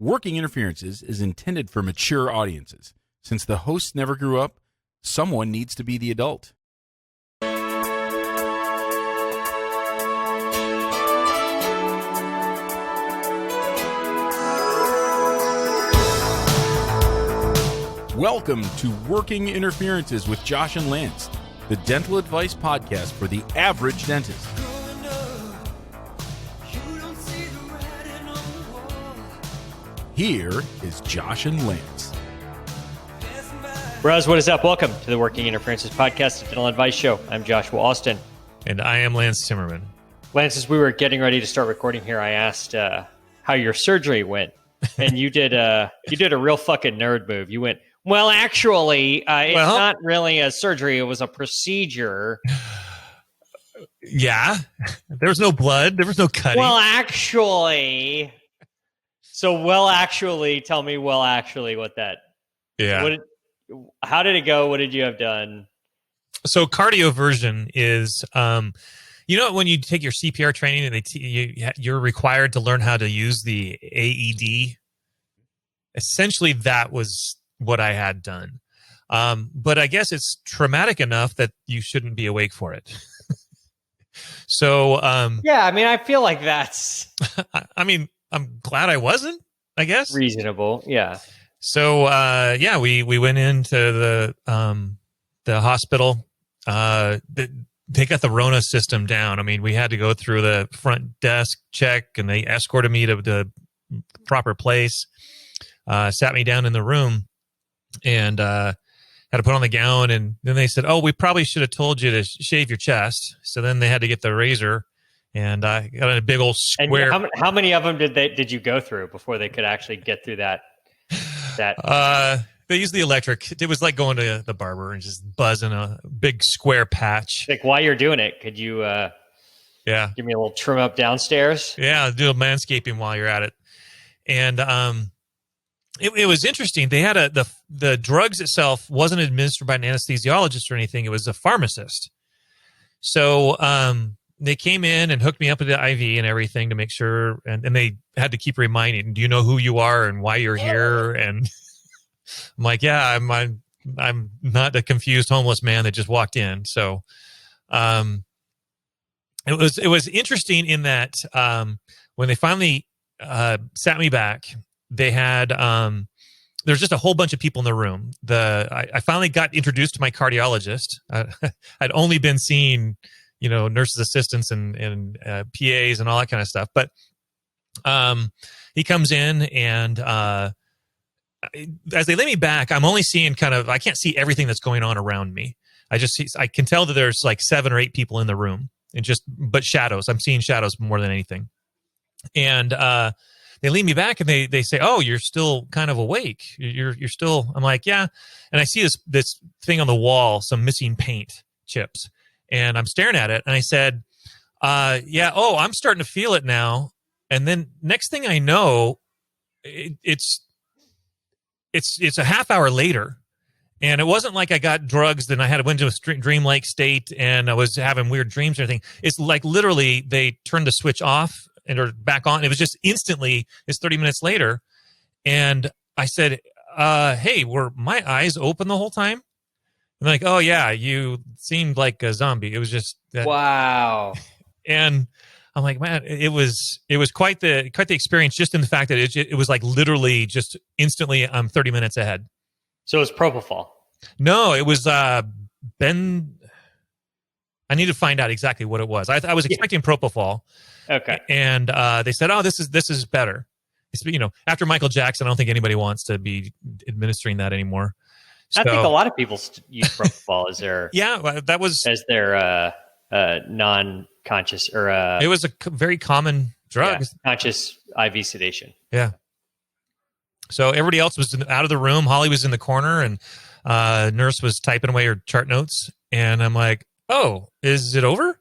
Working Interferences is intended for mature audiences. Since the hosts never grew up, someone needs to be the adult. Welcome to Working Interferences with Josh and Lance, the dental advice podcast for the average dentist. Here is Josh and Lance. Bros, what is up? Welcome to the Working Interferences podcast, a dental advice show. I'm Joshua Austin. And I am Lance Timmerman. Lance, as we were getting ready to start recording here, I asked how your surgery went. And you did a real fucking nerd move. You went, well, actually, it's not really a surgery. It was a procedure. Yeah. There was no blood. There was no cutting. Well, actually. So, tell me, what that. Yeah. How did it go? What did you have done? So, cardioversion is, when you take your CPR training and you're required to learn how to use the AED. Essentially, that was what I had done. But I guess it's traumatic enough that you shouldn't be awake for it. So, I feel like that's. I'm glad I wasn't, I guess. Reasonable, yeah. So, we went into the hospital. They got the Rona system down. I mean, we had to go through the front desk check, and they escorted me to the proper place, sat me down in the room, and had to put on the gown. And then they said, oh, we probably should have told you to shave your chest. So then they had to get the razor. And I got a big old square. And how many of them did you go through before they could actually get through that? They used the electric. It was like going to the barber and just buzzing a big square patch. Like while you're doing it, could you give me a little trim up downstairs? Yeah, do a manscaping while you're at it. And it was interesting. They had the drugs itself wasn't administered by an anesthesiologist or anything. It was a pharmacist. So they came in and hooked me up with the IV and everything to make sure, and they had to keep reminding, do you know who you are and why you're here? And I'm like, yeah, I'm not a confused homeless man that just walked in. So it was interesting in that when they finally sat me back, they had there's just a whole bunch of people in the room. I finally got introduced to my cardiologist. I'd only been seeing nurses' assistants and PAs and all that kind of stuff. But he comes in and as they lay me back, I'm only seeing I can't see everything that's going on around me. I can tell that there's like 7 or 8 people in the room but shadows. I'm seeing shadows more than anything. And they lean me back and they say, oh, you're still kind of awake. You're still, I'm like, yeah. And I see this thing on the wall, some missing paint chips. And I'm staring at it, and I said, I'm starting to feel it now. And then next thing I know, it's a half hour later, and it wasn't like I got drugs, then I went into a dreamlike state, and I was having weird dreams or anything. It's like literally they turned the switch off or back on. It was just instantly. It's 30 minutes later, and I said, hey, were my eyes open the whole time? And they're like, oh yeah, you seemed like a zombie. It was just that. Wow. And I'm like, man, it was quite the experience, just in the fact that it was like literally just instantly I'm 30 minutes ahead. So it was propofol. No, it was Ben. I need to find out exactly what it was. I was expecting propofol. Okay. And they said, oh, this is better. It's, after Michael Jackson, I don't think anybody wants to be administering that anymore. I think a lot of people use propofol as their that was as their non-conscious or it was a very common drug, conscious IV sedation. Yeah. So everybody else was out of the room. Holly was in the corner, and nurse was typing away her chart notes. And I'm like, "Oh, is it over?" And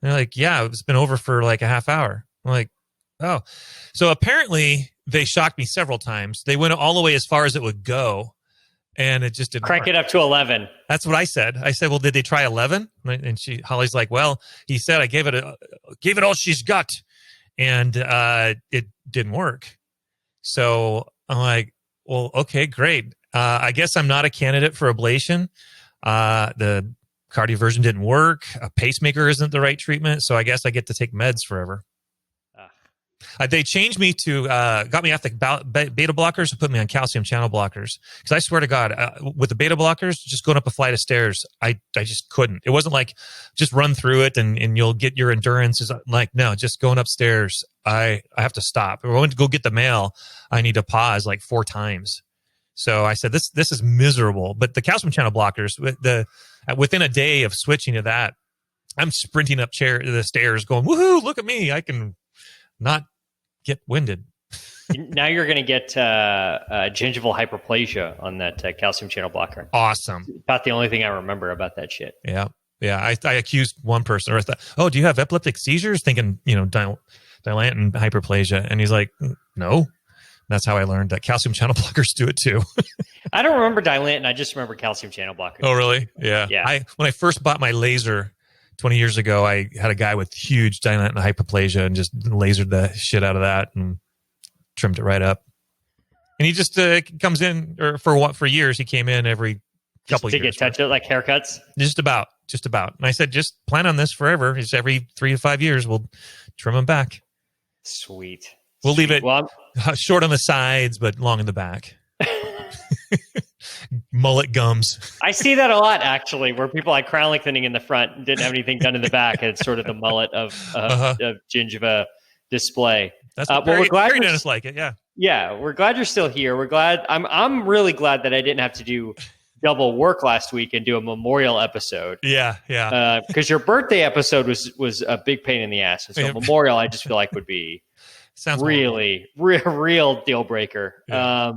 they're like, "Yeah, it's been over for like a half hour." I'm like, "Oh." So apparently they shocked me several times. They went all the way as far as it would go. And it just didn't crank work. It up to 11. That's what I said. I said, well, did they try 11? And Holly's like, well, he said, I gave it all she's got. And it didn't work. So I'm like, well, okay, great. I guess I'm not a candidate for ablation. The cardioversion didn't work. A pacemaker isn't the right treatment. So I guess I get to take meds forever. They changed me to, got me off the beta blockers and put me on calcium channel blockers. Because I swear to God, with the beta blockers, just going up a flight of stairs, I just couldn't. It wasn't like just run through it and you'll get your endurance. Is like, no, just going upstairs, I have to stop. If I went to go get the mail, I need to pause like 4 times. So I said, this is miserable. But the calcium channel blockers, within a day of switching to that, I'm sprinting up the stairs going, woohoo, look at me. I can not get winded. Now you're going to get gingival hyperplasia on that calcium channel blocker. Awesome. About the only thing I remember about that shit. Yeah. I accused one person, or I thought, oh, do you have epileptic seizures? Thinking, Dilantin hyperplasia. And he's like, no. That's how I learned that calcium channel blockers do it too. I don't remember Dilantin. I just remember calcium channel blockers. Oh, really? Yeah. When I first bought my laser 20 years ago, I had a guy with huge Dilantin hyperplasia and just lasered the shit out of that and trimmed it right up. And he just comes in, or for years, he came in every couple of years. To get touched, like haircuts? Just about. And I said, just plan on this forever. It's every 3 to 5 years, we'll trim them back. Sweet. We'll leave it short on the sides, but long in the back. Mullet gums. I see that a lot, actually, where people like crown lengthening in the front and didn't have anything done in the back. And it's sort of the mullet of gingiva display. That's what we're glad dentists like it. Yeah. Yeah. We're glad you're still here. We're glad. I'm really glad that I didn't have to do double work last week and do a memorial episode. Yeah. Because your birthday episode was a big pain in the ass. And so memorial, I just feel like would be really real deal breaker. Yeah.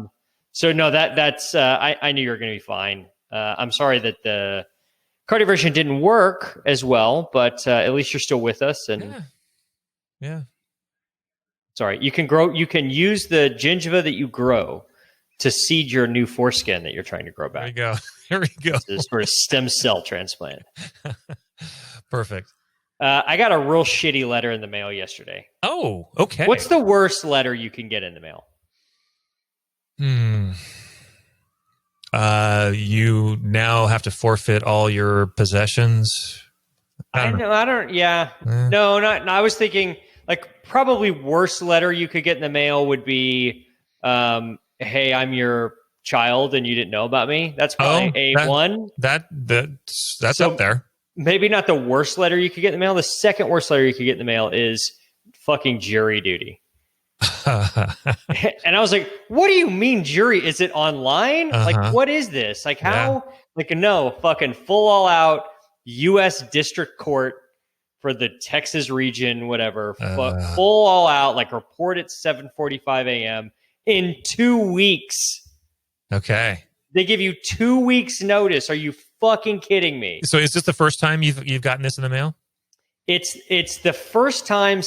So no, that's I knew you were going to be fine. I'm sorry that the cardioversion didn't work as well, but at least you're still with us. And yeah. Sorry, you can use the gingiva that you grow to seed your new foreskin that you're trying to grow back. There we go. It's a sort of stem cell transplant. Perfect. I got a real shitty letter in the mail yesterday. Oh, okay. What's the worst letter you can get in the mail? You now have to forfeit all your possessions. I was thinking like probably worst letter you could get in the mail would be, hey, I'm your child and you didn't know about me. That's probably A1. That's up there. Maybe not the worst letter you could get in the mail. The second worst letter you could get in the mail is fucking jury duty. And I was like, what do you mean jury? Is it online? Like, what is this? Like how, like, no, fucking full all out U.S. District Court for the Texas region, whatever, full all out, like report at 7:45 a.m. in 2 weeks. Okay. They give you 2 weeks notice. Are you fucking kidding me? So is this the first time you've gotten this in the mail? It's the first time.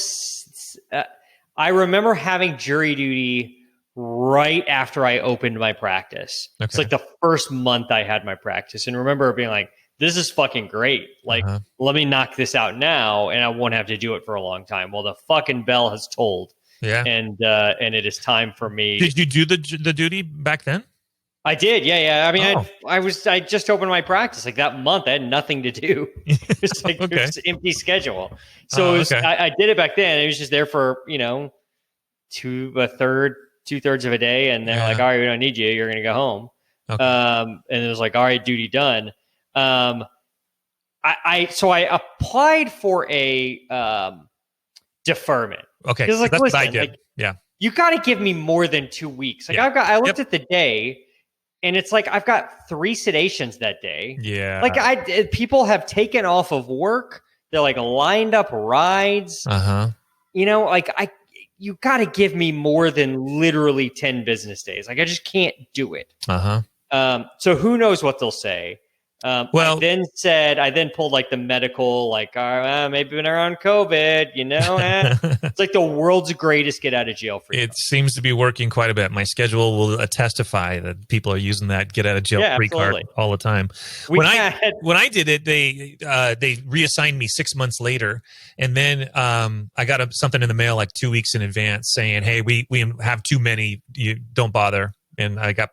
I remember having jury duty right after I opened my practice. Okay. It's like the first month I had my practice, and remember being like, "This is fucking great! Like, let me knock this out now, and I won't have to do it for a long time." Well, the fucking bell has tolled. Yeah, and it is time for me. Did you do the duty back then? I did, yeah. I mean, I just opened my practice like that month. I had nothing to do. It's like it was an empty schedule. So I did it back then. It was just there for 2/3 of a day, and they're like, "All right, we don't need you. You're going to go home." Okay. And it was like, "All right, duty done." I applied for a deferment. Okay, because like, that's listen, what I did. Like, you got to give me more than 2 weeks. Like I looked at the day. And it's like I've got 3 sedations that day. Yeah. Like people have taken off of work. They're like lined up rides. You got to give me more than literally 10 business days. Like I just can't do it. So who knows what they'll say? Well, I then pulled like the medical, like, maybe when around COVID, it's like the world's greatest get out of jail free. It seems to be working quite a bit. My schedule will testify that people are using that get out of jail free card all the time. When I did it, they reassigned me 6 months later, and then I got something in the mail like 2 weeks in advance saying, "Hey, we have too many. You don't bother," and I got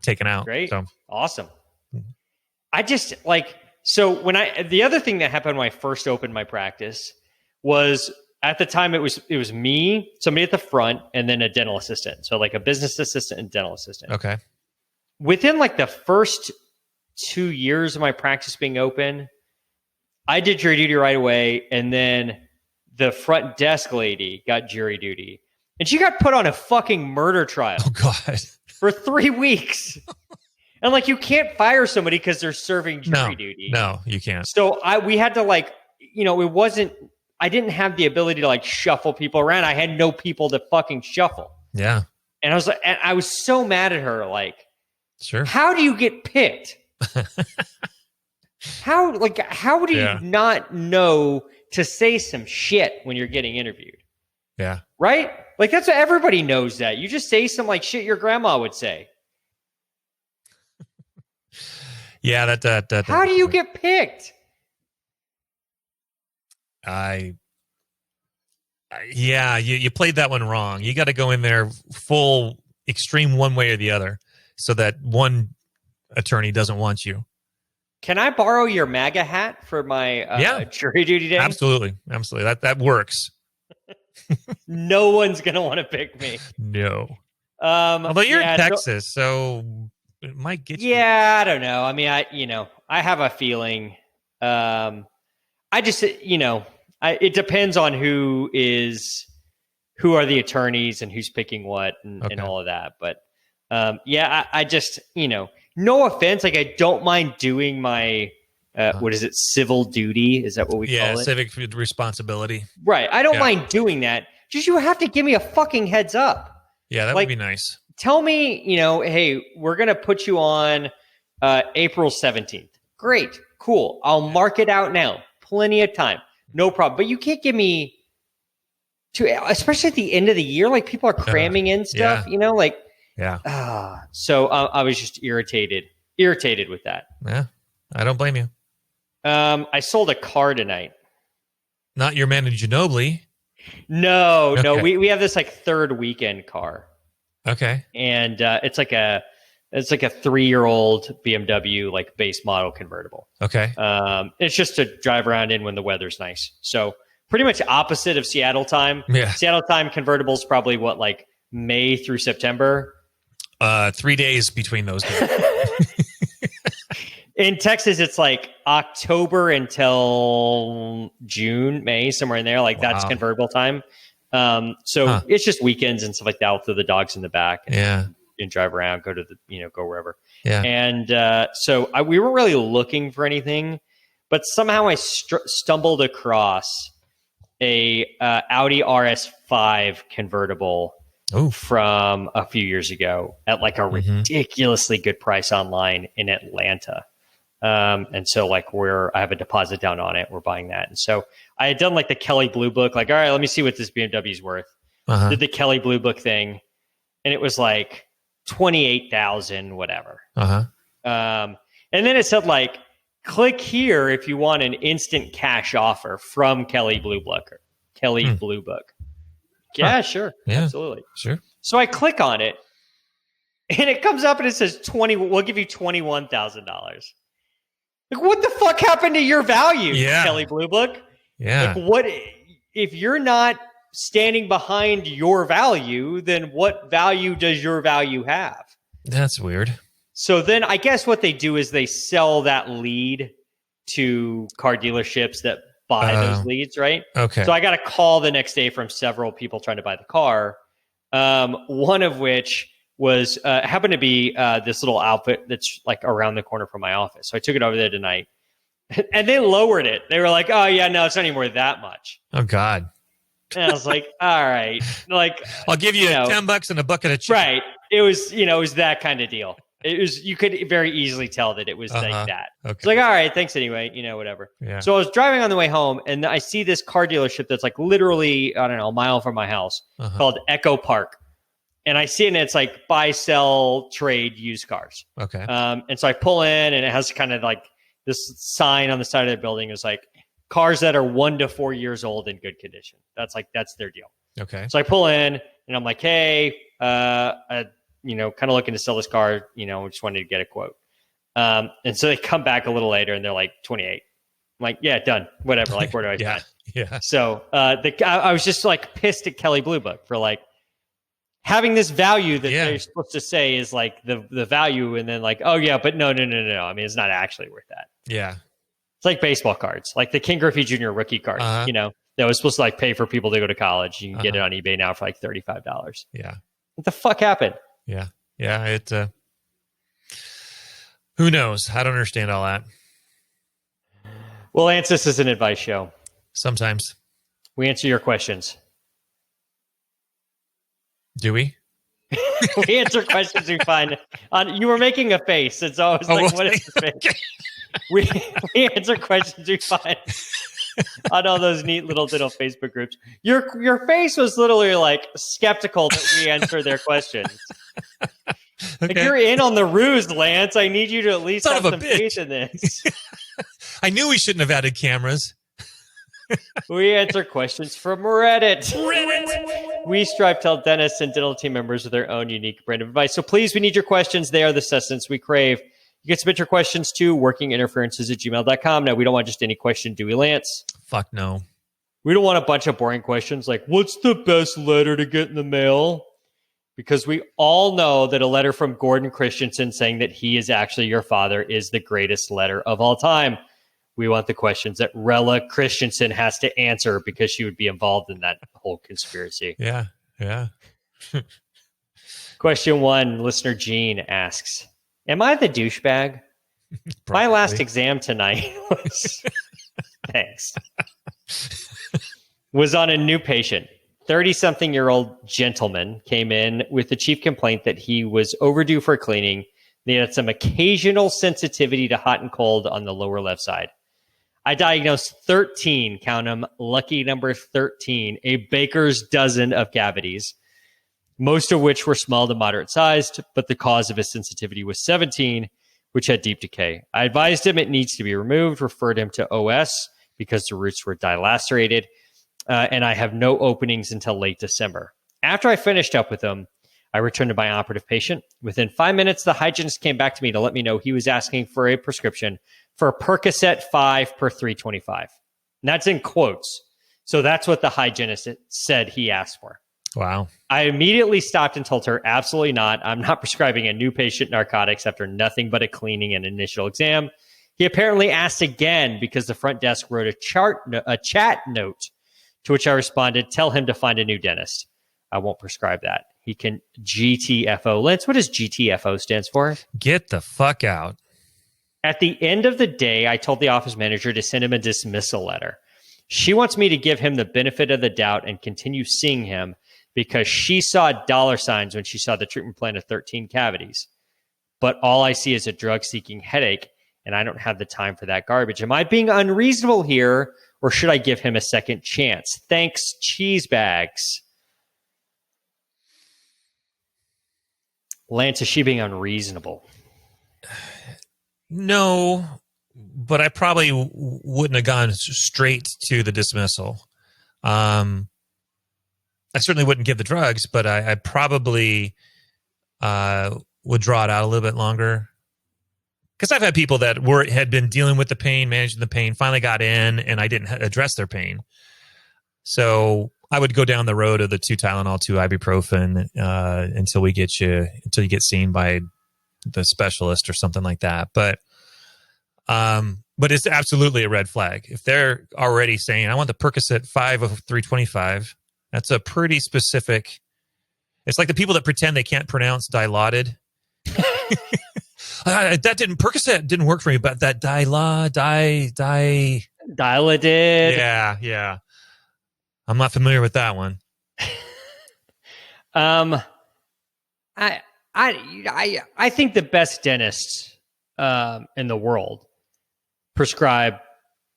taken out. Great, so. Awesome. I just the other thing that happened when I first opened my practice was at the time it was me, somebody at the front, and then a dental assistant. So like a business assistant and dental assistant. Okay. Within like the first 2 years of my practice being open, I did jury duty right away. And then the front desk lady got jury duty, and she got put on a fucking murder trial. Oh God. For 3 weeks. And like, you can't fire somebody because they're serving jury duty. No, you can't. So we had to I didn't have the ability to like shuffle people around. I had no people to fucking shuffle. Yeah. And I was so mad at her. Like, sure. How do you get picked? How do you not know to say some shit when you're getting interviewed? Yeah. Right? Like, that's what everybody knows that. You just say some like shit your grandma would say. Yeah, that. How do you get picked? You played that one wrong. You got to go in there full extreme one way or the other, so that one attorney doesn't want you. Can I borrow your MAGA hat for my jury duty day? Absolutely. That works. No one's gonna want to pick me. No. Although you're in Texas, so it might get you. Yeah, I don't know. I mean, I have a feeling. I just, it depends on who are the attorneys and who's picking what and all of that. But I just, no offense. Like, I don't mind doing my, what is it? Civil duty. Is that what we call it? Yeah, civic responsibility. Right. I don't mind doing that. Just, you have to give me a fucking heads up. Yeah, that would be nice. Tell me, hey, we're going to put you on April 17th. Great. Cool. I'll mark it out now. Plenty of time. No problem. But you can't give me especially at the end of the year, like people are cramming in stuff, So I was just irritated with that. Yeah. I don't blame you. I sold a car tonight. Not your Manu Ginobili. No, we have this like third weekend car. Okay. And it's like a 3-year-old BMW like base model convertible. Okay. It's just to drive around in when the weather's nice. So pretty much opposite of Seattle time. Yeah. Seattle time convertibles probably like May through September. 3 days between those days. In Texas, it's like October until June, May, somewhere in there. Like that's convertible time. It's just weekends and stuff like that. We'll throw the dogs in the back. And drive around, go to go wherever. Yeah. And we weren't really looking for anything, but somehow I stumbled across a Audi RS5 convertible from a few years ago at like a ridiculously good price online in Atlanta. And so I have a deposit down on it. We're buying that. And so I had done like the Kelley Blue Book, like, all right, let me see what this BMW is worth. Did the Kelley Blue Book thing. And it was like 28,000, whatever. And then it said like, click here if you want an instant cash offer from Kelley Blue Book. Blue Book. Yeah, sure. Yeah, absolutely. Sure. So I click on it and it comes up and it says we'll give you $21,000. Like, what the fuck happened to your value, Kelley Blue Book? Yeah. Like, what if you're not standing behind your value, then what value does your value have? That's weird. So then I guess what they do is they sell that lead to car dealerships that buy those leads, right? Okay. So I got a call the next day from several people trying to buy the car, one of which was happened to be this little outfit that's like around the corner from my office. So I took it over there tonight and they lowered it. They were like, oh yeah, no, it's not anymore that much. Oh God. And I was like, all right, like I'll give you $10 and a bucket of chicken. Right. It was that kind of deal. It was, you could very easily tell that it was like that. Okay. It's like, all right, thanks anyway, whatever. Yeah. So I was driving on the way home and I see this car dealership that's like literally, I don't know, a mile from my house called Echo Park. And I see it and it's like buy, sell, trade, used cars. Okay. And so I pull in and it has kind of like this sign on the side of the building is like cars that are 1 to 4 years old in good condition. That's their deal. Okay. So I pull in and I'm like, hey, kind of looking to sell this car, just wanted to get a quote. And so they come back a little later and they're like 28. I'm like, yeah, done. Whatever. Like, where do I stand? Yeah. So I was just like pissed at Kelly Blue Book for like having this value that they're supposed to say is like the value. And then like, oh yeah, but no. I mean, it's not actually worth that. Yeah. It's like baseball cards, like the King Griffey Jr. rookie card, that was supposed to like pay for people to go to college. You can get it on eBay now for like $35. Yeah. What the fuck happened? Yeah. Yeah. It, who knows? I don't understand all that. Well, Lance, this is an advice show. Sometimes. We answer your questions. Do we? We answer questions we find on. You were making a face. It's always like, what is the face? We answer questions we find on all those neat little Facebook groups. Your face was literally like skeptical that we answer their questions. Like you're in on the ruse, Lance. I need you to at least have some faith in this. I knew we shouldn't have added cameras. We answer questions from Reddit. We strive to help dentists and dental team members with their own unique brand of advice. So please, we need your questions. They are the sustenance we crave. You can submit your questions to workinginterferences@gmail.com. Now, we don't want just any question, do we, Lance? Fuck no. We don't want a bunch of boring questions like, what's the best letter to get in the mail? Because we all know that a letter from Gordon Christensen saying that he is actually your father is the greatest letter of all time. We want the questions that Rella Christensen has to answer because she would be involved in that whole conspiracy. Yeah. Question 1, listener Gene asks, am I the douchebag? My last exam tonight was thanks. Was on a new patient. 30-something-year-old gentleman came in with the chief complaint that he was overdue for cleaning. And he had some occasional sensitivity to hot and cold on the lower left side. I diagnosed 13, count them, lucky number 13, a baker's dozen of cavities, most of which were small to moderate sized, but the cause of his sensitivity was 17, which had deep decay. I advised him it needs to be removed, referred him to OS because the roots were dilacerated, and I have no openings until late December. After I finished up with him, I returned to my operative patient. Within 5 minutes, the hygienist came back to me to let me know he was asking for a prescription for Percocet 5 per 325. And that's in quotes. So that's what the hygienist said he asked for. Wow. I immediately stopped and told her, absolutely not. I'm not prescribing a new patient narcotics after nothing but a cleaning and initial exam. He apparently asked again because the front desk wrote a chat note, to which I responded, tell him to find a new dentist. I won't prescribe that. He can GTFO. Lance, what does GTFO stands for? Get the fuck out. At the end of the day, I told the office manager to send him a dismissal letter. She wants me to give him the benefit of the doubt and continue seeing him because she saw dollar signs when she saw the treatment plan of 13 cavities. But all I see is a drug-seeking headache, and I don't have the time for that garbage. Am I being unreasonable here, or should I give him a second chance? Thanks, cheese bags. Lance, is she being unreasonable? No, but I probably wouldn't have gone straight to the dismissal. I certainly wouldn't give the drugs, but I probably would draw it out a little bit longer. Because I've had people that had been dealing with the pain, managing the pain, finally got in, and I didn't address their pain. So I would go down the road of the 2 Tylenol, 2 ibuprofen until you get seen by the specialist or something like that. But it's absolutely a red flag. If they're already saying, I want the Percocet 5 of 325, that's a pretty specific. It's like the people that pretend they can't pronounce dilaudid. Percocet didn't work for me, but that dilaudid. Yeah. I'm not familiar with that one. I think the best dentists in the world prescribe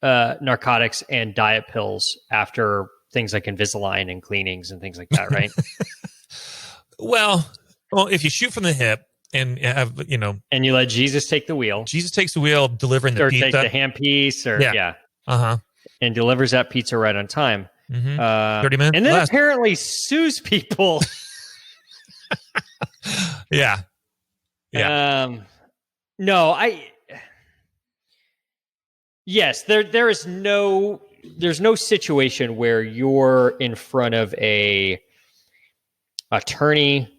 narcotics and diet pills after things like Invisalign and cleanings and things like that, right? Well, if you shoot from the hip and have, and you let Jesus take the wheel, Jesus takes the wheel, delivering the or pizza, take the ham piece, or and delivers that pizza right on time. 30 minutes, and then less. Apparently sues people. Yeah. No, yes, there's no situation where you're in front of a attorney,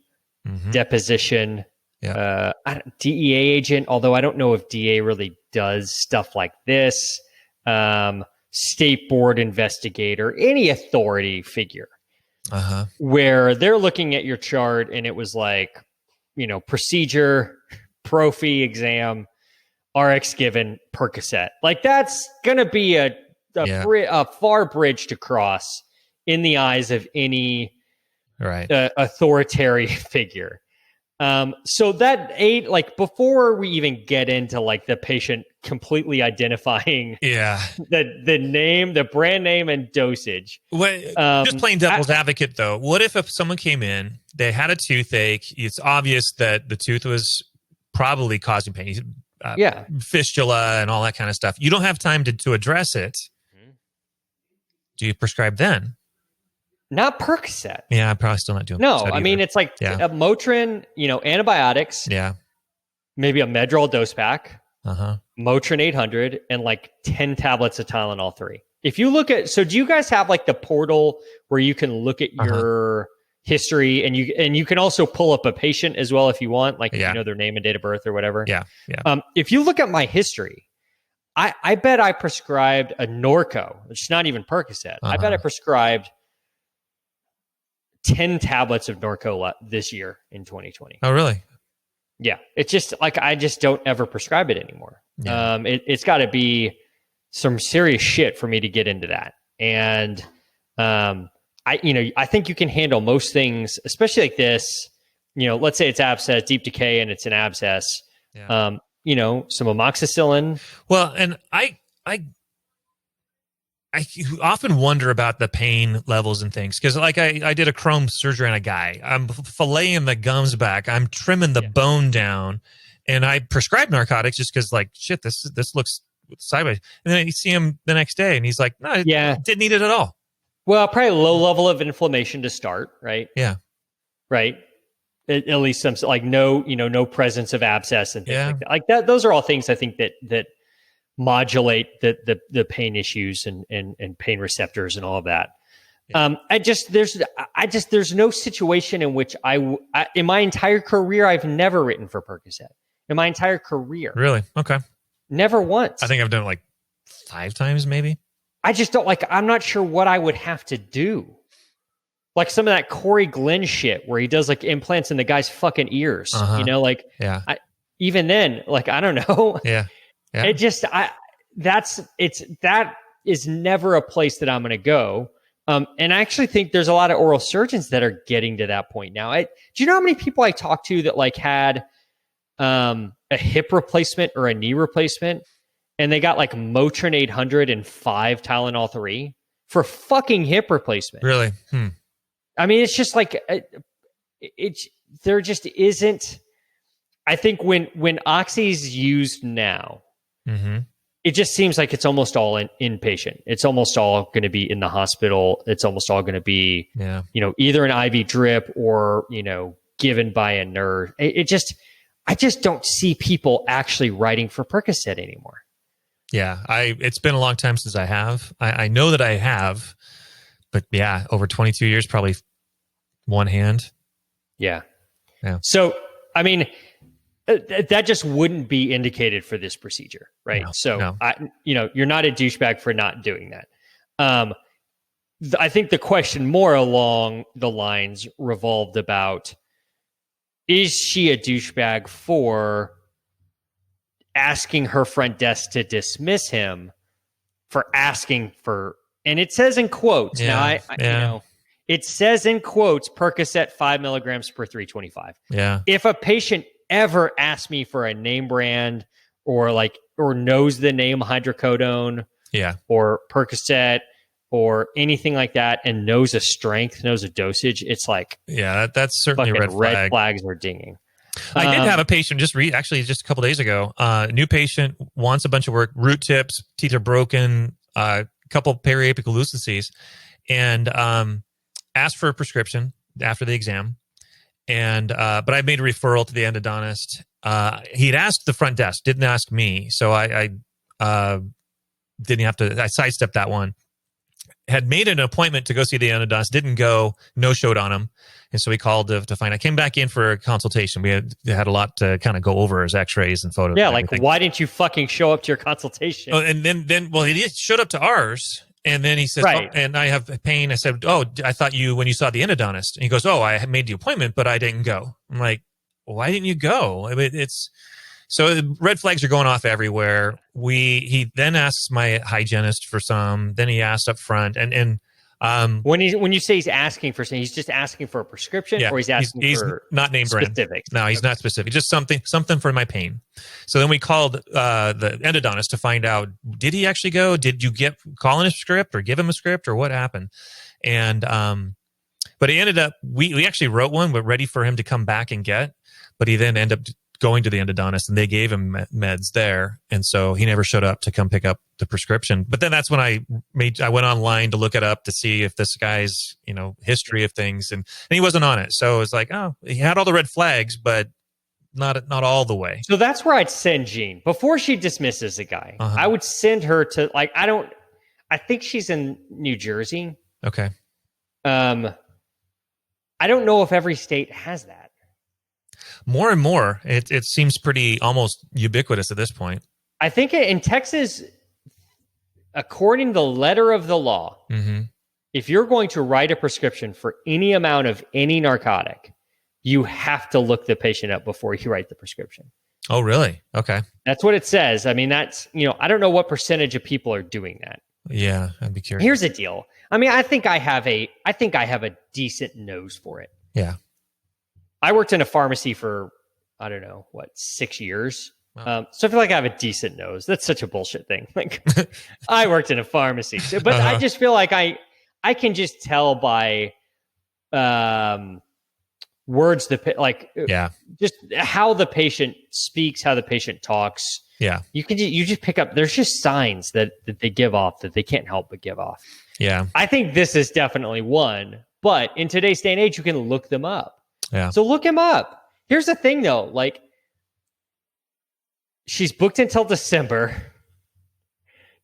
deposition, DEA agent, although I don't know if DA really does stuff like this, state board investigator, any authority figure, where they're looking at your chart and it was like, procedure, prophy exam, RX given, Percocet. Like, that's going to be a far bridge to cross in the eyes of any authoritarian figure. So that before we even get into like the patient completely identifying the name, the brand name and dosage. Just plain devil's advocate though. What if someone came in, they had a toothache, it's obvious that the tooth was probably causing pain, fistula and all that kind of stuff. You don't have time to address it. Do you prescribe then? Not Percocet. Yeah, I'm probably still not doing No, Percocet I mean, it's like a Motrin, antibiotics. Yeah. Maybe a Medrol dose pack. Motrin 800 and like 10 tablets of Tylenol 3. If you look at, so do you guys have like the portal where you can look at your history and you can also pull up a patient as well if you want, like if you know their name and date of birth or whatever. Yeah. If you look at my history, I bet I prescribed a Norco, which is not even Percocet. I bet I prescribed 10 tablets of Norco this year in 2020. Oh, really? Yeah. It's just like, I just don't ever prescribe it anymore. Yeah. It's got to be some serious shit for me to get into that. And I think you can handle most things, especially like this. Let's say it's abscess, deep decay, and it's an abscess. Yeah. Some amoxicillin. Well, and I often wonder about the pain levels and things because, like, I did a chrome surgery on a guy. I'm filleting the gums back. I'm trimming the bone down, and I prescribed narcotics just because, like, shit, this looks sideways. And then you see him the next day, and he's like, no, didn't need it at all. Well, probably low level of inflammation to start, right? Yeah, right. At least some like no presence of abscess and things like that. Like that. Those are all things I think that modulate the pain issues and pain receptors and all of that. Yeah. There's no situation in which I in my entire career I've never written for Percocet in my entire career. Really? Okay. Never once. I think I've done it like 5 times maybe. I just don't I'm not sure what I would have to do. Like some of that Corey Glenn shit where he does like implants in the guy's fucking ears, even then, like, I don't know. Yeah. It just, that is never a place that I'm going to go. And I actually think there's a lot of oral surgeons that are getting to that point now. Do you know how many people I talked to that like had a hip replacement or a knee replacement and they got like Motrin 800 and 5 Tylenol 3 for fucking hip replacement? Really? I mean, it's just like, there just isn't, I think when Oxy's used now, it just seems like it's almost all inpatient. It's almost all going to be in the hospital. It's almost all going to be, either an IV drip or, given by a nurse. I just don't see people actually writing for Percocet anymore. Yeah. It's been a long time since I have. I know that I have, but yeah, over 22 years, probably one hand. Yeah. So, I mean, that just wouldn't be indicated for this procedure, right? No. You're not a douchebag for not doing that. I think the question more along the lines revolved about, is she a douchebag for asking her front desk to dismiss him for asking for, and it says in quotes. Now, It says in quotes, Percocet 5 milligrams per 325. Yeah. If a patient ever asks me for a name brand or knows the name hydrocodone or Percocet or anything like that and knows a strength, knows a dosage, it's like, that's certainly a red flags are dinging. I did have a patient just a couple days ago. New patient wants a bunch of work, root tips, teeth are broken, a couple periapical lucencies, and asked for a prescription after the exam. And but I made a referral to the endodontist. He'd asked the front desk, didn't ask me, so I didn't have to. I sidestepped that one. Had made an appointment to go see the endodontist, didn't go, no showed on him. And so we called to find. I came back in for a consultation. We had a lot to kind of go over as x-rays and photos. Yeah, like why didn't you fucking show up to your consultation? Oh, and then he showed up to ours. And then he says, right. And I have pain. I said, I thought when you saw the endodontist. And he goes, I made the appointment, but I didn't go. I'm like, why didn't you go? I mean, so red flags are going off everywhere. He then asks my hygienist for some. Then he asked up front, and when you say he's asking for something, he's just asking for a prescription, or he's asking he's for not name brand. Specifics. No, he's not specific. Just something for my pain. So then we called the endodontist to find out, did he actually go? Did you call in a script or give him a script or what happened? And but he ended up we actually wrote one, but ready for him to come back and get. But he then ended up going to the endodontist and they gave him meds there. And so he never showed up to come pick up the prescription. But then that's when I went online to look it up to see if this guy's, history of things. And he wasn't on it. So it's like, he had all the red flags, but not all the way. So that's where I'd send Jean before she dismisses the guy. Uh-huh. I would send her to I think she's in New Jersey. Okay. I don't know if every state has that. More and more, it seems pretty almost ubiquitous at this point. I think in Texas, according to the letter of the law, if you're going to write a prescription for any amount of any narcotic, you have to look the patient up before you write the prescription. Oh, really? Okay. That's what it says. I mean, that's, I don't know what percentage of people are doing that. Yeah, I'd be curious. Here's the deal. I mean, I think I have a decent nose for it. Yeah. I worked in a pharmacy for, 6 years. Wow. So I feel like I have a decent nose. That's such a bullshit thing. Like, I worked in a pharmacy, but I just feel like I can just tell by words just how the patient speaks, how the patient talks. Yeah, you just pick up. There's just signs that they give off that they can't help but give off. Yeah, I think this is definitely one. But in today's day and age, you can look them up. Yeah. So look him up. Here's the thing, though. Like, she's booked until December.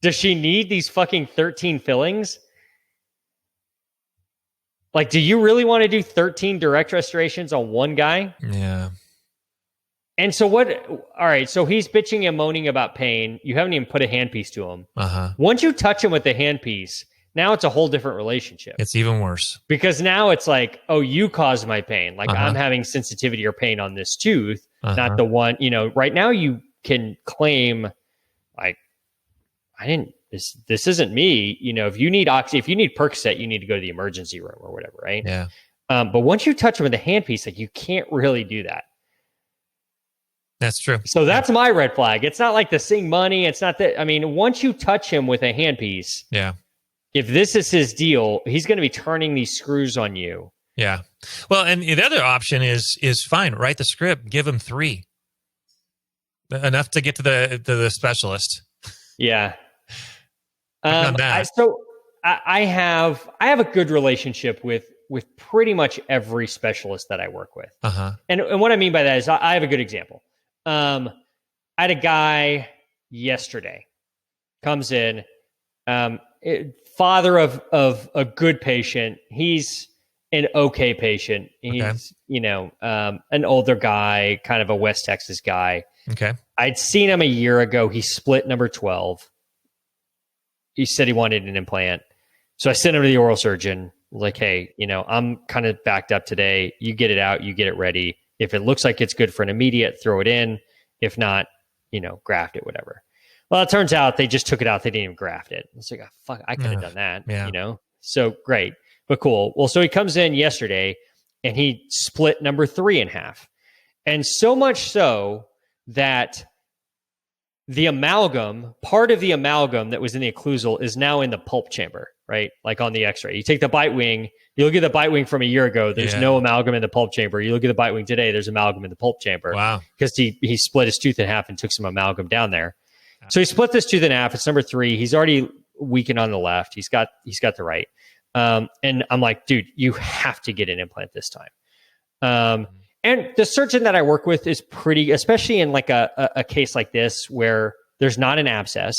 Does she need these fucking 13 fillings? Like, do you really want to do 13 direct restorations on one guy? Yeah. And so what? All right. So he's bitching and moaning about pain. You haven't even put a handpiece to him. Once you touch him with the handpiece, now it's a whole different relationship. It's even worse. Because now it's like, oh, you caused my pain. Like, I'm having sensitivity or pain on this tooth, not the one, right now you can claim, like, this isn't me. If you need if you need Percocet, you need to go to the emergency room or whatever, right? Yeah. But once you touch them with a handpiece, like, you can't really do that. That's true. So that's my red flag. It's not like the Sing money. It's not that. I mean, once you touch him with a handpiece, yeah. If this is his deal, he's going to be turning these screws on you. Yeah. Well, and the other option is fine. Write the script. Give him 3. Enough to get to the specialist. Yeah. I have a good relationship with pretty much every specialist that I work with. And what I mean by that is I have a good example. I had a guy yesterday comes in, father of a good patient. He's an okay patient. He's, an older guy, kind of a West Texas guy. Okay. I'd seen him a year ago. He split number 12. He said he wanted an implant. So I sent him to the oral surgeon. Like, hey, I'm kind of backed up today. You get it out. You get it ready. If it looks like it's good for an immediate, throw it in. If not, graft it, whatever. Well, it turns out they just took it out. They didn't even graft it. It's like, fuck, I could have done that, So great. but cool. Well, so he comes in yesterday and he split number 3 in half. And so much so that the amalgam, part of the amalgam that was in the occlusal is now in the pulp chamber, right? Like on the x-ray. You take the bite wing, you look at the bite wing from a year ago, there's no amalgam in the pulp chamber. You look at the bite wing today, there's amalgam in the pulp chamber. Wow. Because he split his tooth in half and took some amalgam down there. So he split this tooth in half. It's number 3. He's already weakened on the left. He's got the right. And I'm like, dude, you have to get an implant this time. And the surgeon that I work with is pretty, especially in like a case like this where there's not an abscess,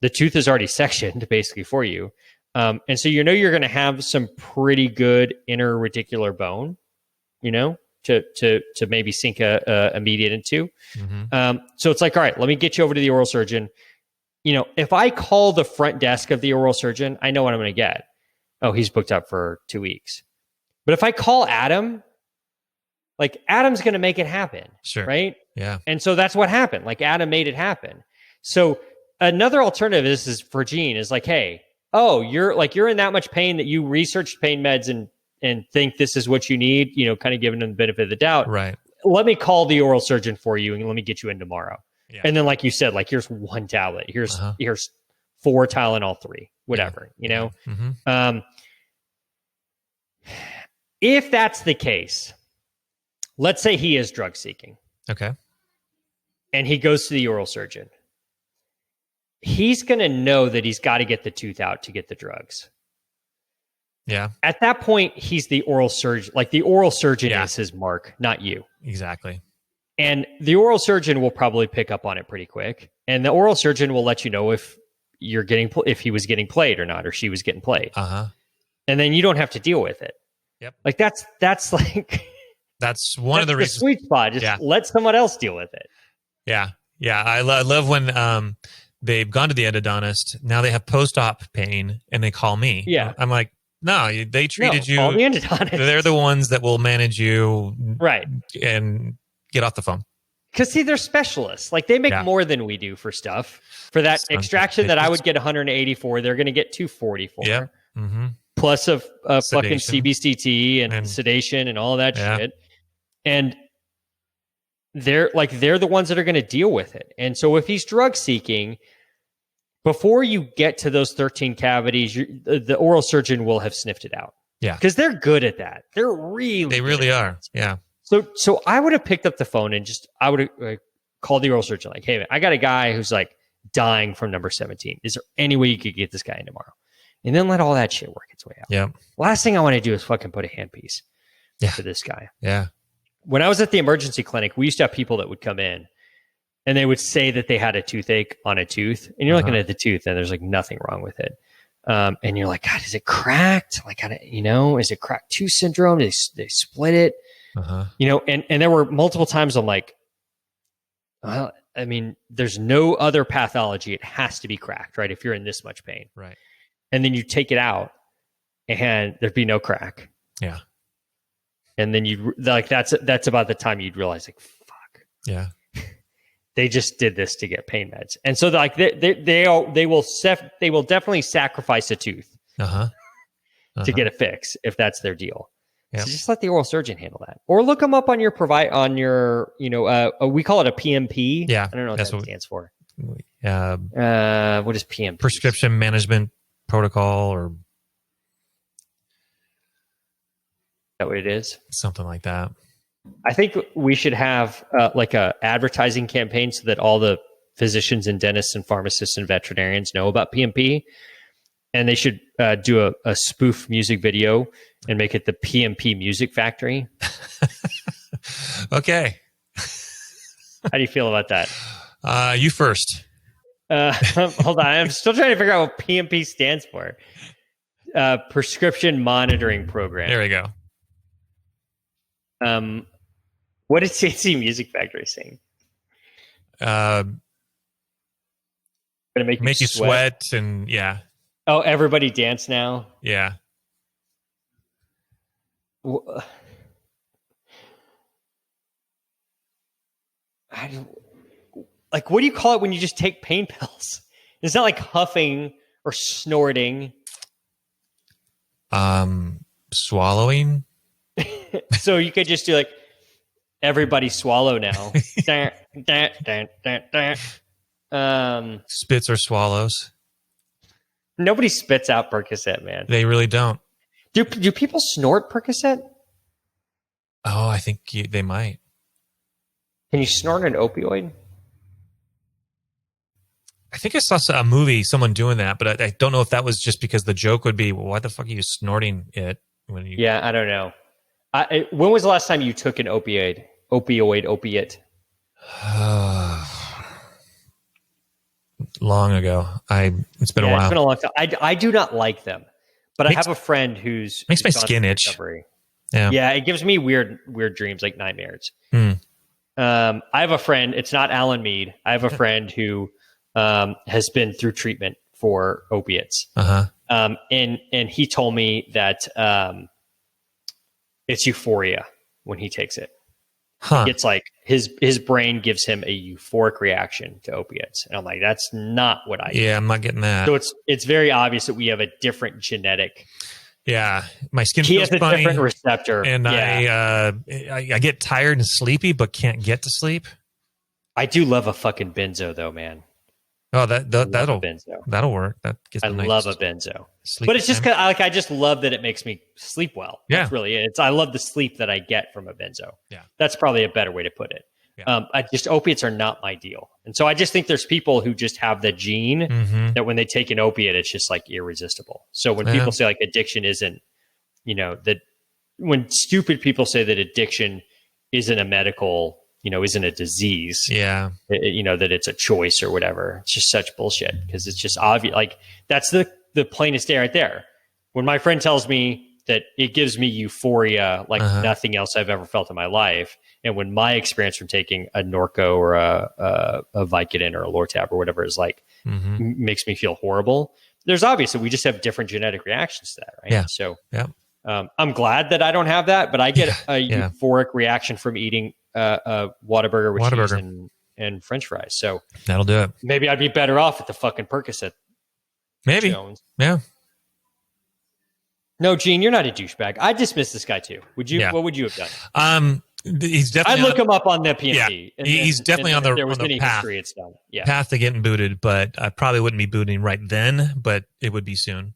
the tooth is already sectioned basically for you. And so you're going to have some pretty good inner reticular bone, to maybe sink a median into. So it's like, all right, let me get you over to the oral surgeon. If I call the front desk of the oral surgeon, I know what I'm going to get. Oh, he's booked up for 2 weeks. But if I call Adam, like Adam's going to make it happen. Sure. Right. Yeah. And so that's what happened. Like Adam made it happen. So another alternative is for Gene is like, hey, you're in that much pain that you researched pain meds and think this is what you need, kind of giving them the benefit of the doubt. Right. Let me call the oral surgeon for you and let me get you in tomorrow. Yeah. And then, like you said, like here's 1 tablet, here's 4 Tylenol 3, whatever, If that's the case, let's say he is drug seeking. Okay. And he goes to the oral surgeon. He's going to know that he's got to get the tooth out to get the drugs. Yeah. At that point, he's the oral surgeon. Like the oral surgeon is his mark, not you. Exactly. And the oral surgeon will probably pick up on it pretty quick. And the oral surgeon will let you know if if he was getting played or not, or she was getting played. And then you don't have to deal with it. Yep. Like that's like that's one of the reasons. Sweet spot. Just let someone else deal with it. Yeah. Yeah. I love when they've gone to the endodontist. Now they have post-op pain and they call me. Yeah. I'm like, no, they treated you. Call the endodontist. They're the ones that will manage you. Right. And get off the phone. Because see, they're specialists. Like they make more than we do for stuff. For that extraction that I would get 180 for, they're going to get 240 for. Yeah. Plus a fucking CBCT and sedation and all that shit. And they're the ones that are going to deal with it. And so if he's drug seeking, before you get to those 13 cavities, the oral surgeon will have sniffed it out. Yeah. Because they're good at that. They really are. Yeah. So I would have picked up the phone and I would have called the oral surgeon like, hey, man, I got a guy who's like dying from number 17. Is there any way you could get this guy in tomorrow? And then let all that shit work its way out. Yeah. Last thing I want to do is fucking put a handpiece for this guy. Yeah. When I was at the emergency clinic, we used to have people that would come in and they would say that they had a toothache on a tooth. And you're looking at the tooth and there's like nothing wrong with it. And you're like, God, is it cracked? Like, is it cracked tooth syndrome? They split it. And there were multiple times I'm like, well, I mean, there's no other pathology. It has to be cracked, right? If you're in this much pain. Right. And then you take it out and there'd be no crack. Yeah. And then that's about the time you'd realize like, fuck. Yeah. They just did this to get pain meds. And so like they will definitely sacrifice a tooth to get a fix if that's their deal. Yep. So just let the oral surgeon handle that, or look them up on your we call it a PMP. Yeah, I don't know what that stands for. What is PMP? Prescription management protocol, or is that what it is? Something like that. I think we should have like a advertising campaign so that all the physicians and dentists and pharmacists and veterinarians know about PMP. And they should do a spoof music video and make it the PMP Music Factory. Okay. How do you feel about that? You first. Hold on. I'm still trying to figure out what PMP stands for. Prescription Monitoring Program. There we go. What did CNC Music Factory sing? Gonna make you sweat and yeah. Oh, everybody dance now? Yeah. What do you call it when you just take pain pills? It's not like huffing or snorting. Swallowing. So you could just do like, everybody swallow now. Spits or swallows. Nobody spits out Percocet, man. They really don't. Do people snort Percocet? Oh, I think they might. Can you snort an opioid? I think I saw a movie, someone doing that, but I don't know if that was just because the joke would be, well, why the fuck are you snorting it? Yeah, I don't know. When was the last time you took an opiate? Long ago. It's been a while. It's been a long time. I do not like them, but I have a friend who's makes my skin itch. Recovery. Yeah, it gives me weird dreams, like nightmares. Hmm. I have a friend. It's not Alan Mead. I have a friend who has been through treatment for opiates. And he told me that it's euphoria when he takes it. It's like his brain gives him a euphoric reaction to opiates, and I'm like, that's not what I. Yeah, I'm not getting that. So it's very obvious that we have a different genetic. Yeah, my skin. He feels has a funny, different receptor, and I get tired and sleepy, but can't get to sleep. I do love a fucking benzo, though, man. Oh, that'll work. That gets I love a benzo, but it's just I just love that it makes me sleep well. Yeah, that's really it. I love the sleep that I get from a benzo. Yeah, that's probably a better way to put it. Yeah. Opiates are not my deal, and so I just think there's people who just have the gene that when they take an opiate, it's just like irresistible. So when people say like addiction isn't, that when stupid people say that addiction isn't a medical. Isn't a disease. Yeah. That it's a choice or whatever. It's just such bullshit because it's just obvious. Like that's the plainest day right there. When my friend tells me that it gives me euphoria like nothing else I've ever felt in my life. And when my experience from taking a Norco or a Vicodin or a Lortab or whatever is like, makes me feel horrible. There's obviously, we just have different genetic reactions to that. Right. Yeah. So yeah. I'm glad that I don't have that, but I get a euphoric reaction from eating a Whataburger with cheese and French fries. So that'll do it. Maybe I'd be better off at the fucking Percocet. Maybe. Jones. Yeah. No, Gene, you're not a douchebag. I dismiss this guy too. Would you? Yeah. What would you have done? He's definitely. I'd look him up on the PNC. Yeah, he's definitely on the, there was on the any path. history, it's done. Yeah. Path to getting booted, but I probably wouldn't be booting right then, but it would be soon.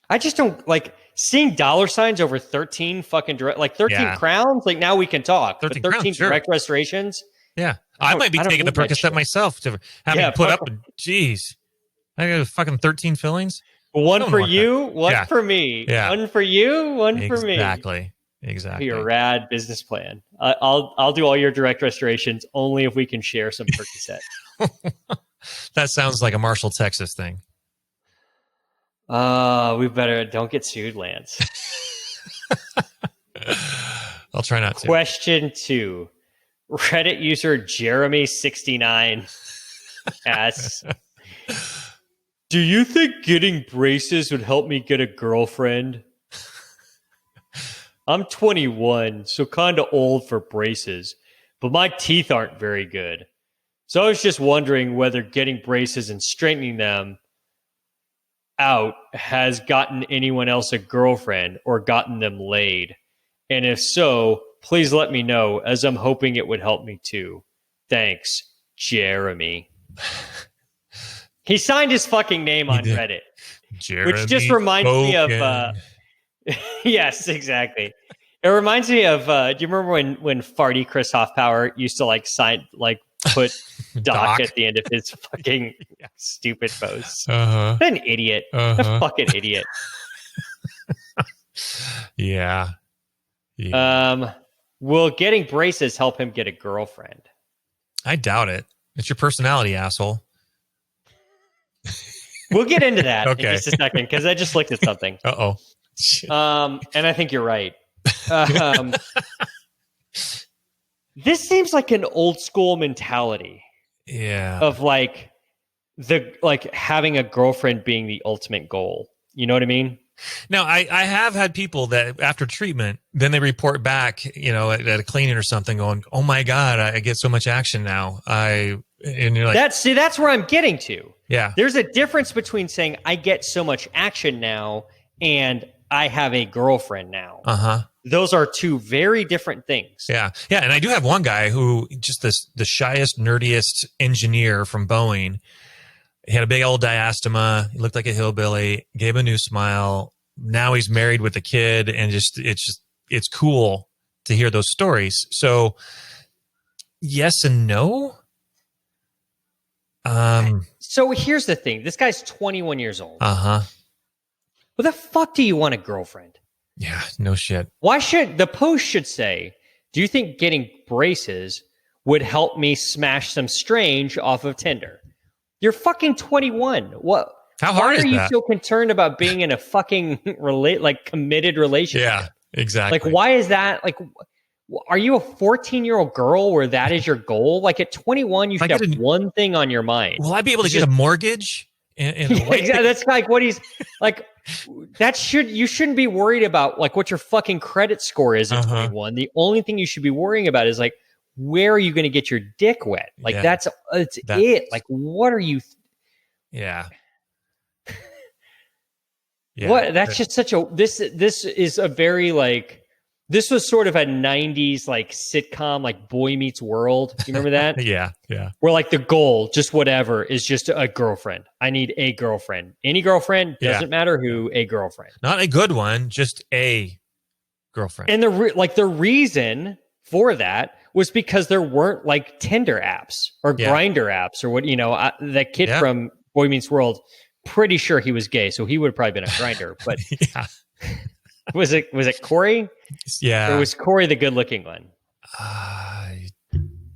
I just don't like seeing dollar signs over 13 fucking direct, like 13 crowns. Like now we can talk. 13 crowns, direct restorations. Yeah, I might be taking the Percocet myself to have it put up. Jeez, I got fucking 13 fillings. One for you, one for me. Yeah. One for you, one for me. Exactly. Your rad business plan. I'll do all your direct restorations only if we can share some Percocet. That sounds like a Marshall, Texas thing. We better don't get sued, Lance. I'll try not to. Question 2. Reddit user Jeremy69 asks, do you think getting braces would help me get a girlfriend? I'm 21, so kind of old for braces, but my teeth aren't very good. So I was just wondering whether getting braces and straightening them out has gotten anyone else a girlfriend or gotten them laid. And if so, please let me know, as I'm hoping it would help me too. Thanks, Jeremy. He signed his fucking name on Reddit, which just reminds me of... yes, exactly. It reminds me of, do you remember when Farty Chris Hoffpower used to put Doc at the end of his fucking stupid posts? What an idiot. What a fucking idiot. Yeah. Will getting braces help him get a girlfriend? I doubt it. It's your personality, asshole. We'll get into that in just a second, because I just looked at something. Uh-oh. And I think you're right. This seems like an old school mentality. Yeah. Of having a girlfriend being the ultimate goal. You know what I mean? Now, I have had people that after treatment, then they report back, at a cleaning or something going, oh my God, I get so much action now. And you're like, that's where I'm getting to. Yeah. There's a difference between saying I get so much action now and I have a girlfriend now. Uh-huh. Those are two very different things. Yeah. Yeah. And I do have one guy who just the shyest, nerdiest engineer from Boeing. He had a big old diastema. He looked like a hillbilly, gave a new smile. Now he's married with a kid, and it's cool to hear those stories. So yes and no. So here's the thing. This guy's 21 years old. Uh-huh. What the fuck do you want a girlfriend? Yeah, no shit. Why should the post should say, do you think getting braces would help me smash some strange off of Tinder? You're fucking 21. What? How hard is that? Why are you so concerned about being in a fucking committed relationship? Yeah, exactly. Like, why is that? Like, are you a 14-year-old girl where that is your goal? Like at 21, you should have one thing on your mind. Will I be able to get a mortgage? Exactly. That's like what he's like. You shouldn't be worried about like what your fucking credit score is at 21. The only thing you should be worrying about is like, where are you going to get your dick wet? Like that's it. Like, what are you? Yeah. What? That's just such a, this is a very like, this was sort of a 90s like sitcom, like Boy Meets World. You remember that? Yeah. Where like the goal, just whatever, is just a girlfriend. I need a girlfriend. Any girlfriend, doesn't matter who, a girlfriend. Not a good one, just a girlfriend. And the reason for that was because there weren't like Tinder apps or Grinder apps or what, that kid from Boy Meets World, pretty sure he was gay, so he would have probably been a Grinder. But was it Corey? Yeah. Or was Corey the good-looking one? I